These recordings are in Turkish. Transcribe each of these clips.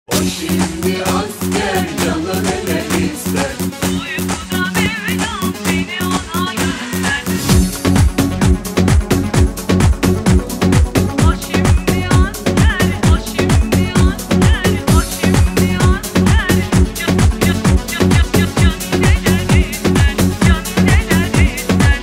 O şimdi asker canı neler ister. Uykuda Mevlam beni ona gönder. O şimdi asker, o şimdi asker, o şimdi asker. Canı neler ister, canı neler ister.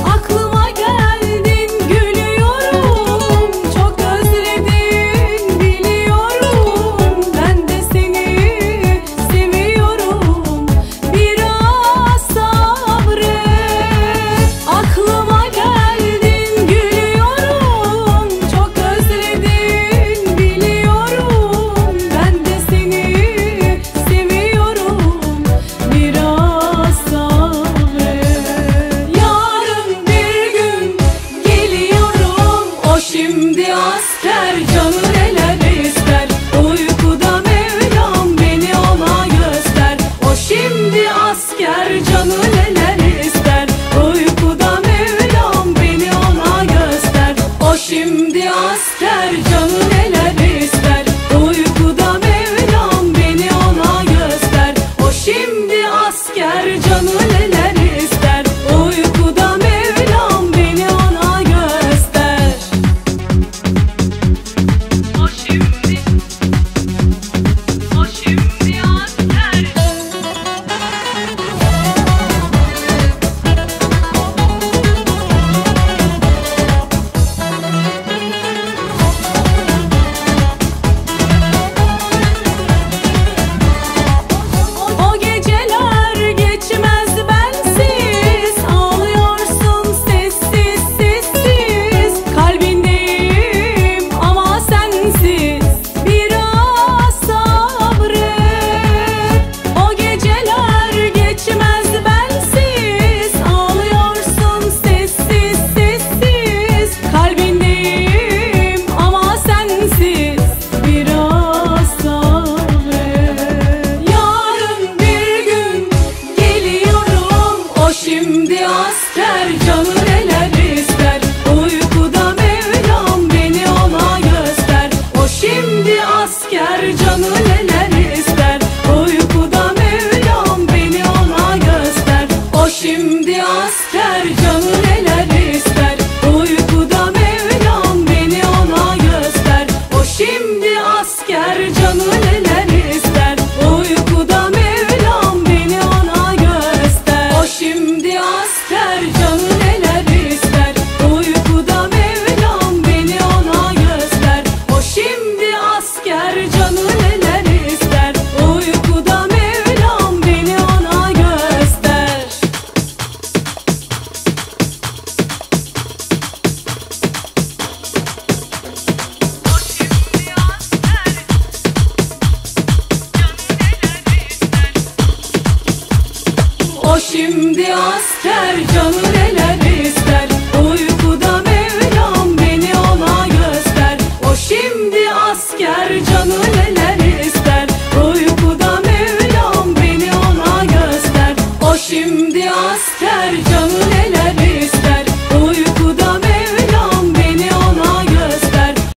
Aklıma geldin gülüyorum, çok özledin biliyorum. Ben de seni seviyorum, biraz sabret. Aklıma geldin gülüyorum, çok özledin biliyorum. Ben de seni seviyorum, biraz sabret. Yarın bir gün geliyorum, o şimdi asker canı neler ister. Uykuda Mevlam beni ona göster. O şimdi asker canı neler ister. Uykuda Mevlam beni ona göster. O şimdi asker canı neler ister. Uykuda Mevlam beni ona göster. O şimdi asker canı neler ister. Uykuda Mevlam beni ona göster. O şimdi asker. O geceler geçmez bensiz, ağlıyorsun sessiz sessiz. Kalbindeyim ama sensiz, biraz sabret. O geceler geçmez bensiz, ağlıyorsun sessiz sessiz. Kalbindeyim ama sensiz, biraz sabret. Yarın bir gün geliyorum, o şimdi asker canı neler ister. Uykuda Mevlam beni ona göster. O şimdi asker canı neler ister. Uykuda Mevlam beni ona göster. O şimdi asker canı neler ister. Uykuda Mevlam beni ona göster. O şimdi asker canı neler ister. Uykuda Mevlam beni ona göster. O şimdi asker canı neler ister. Uykuda Mevlam beni ona göster. O şimdi asker canı neler ister. Uykuda Mevlam beni ona göster. O şimdi asker canı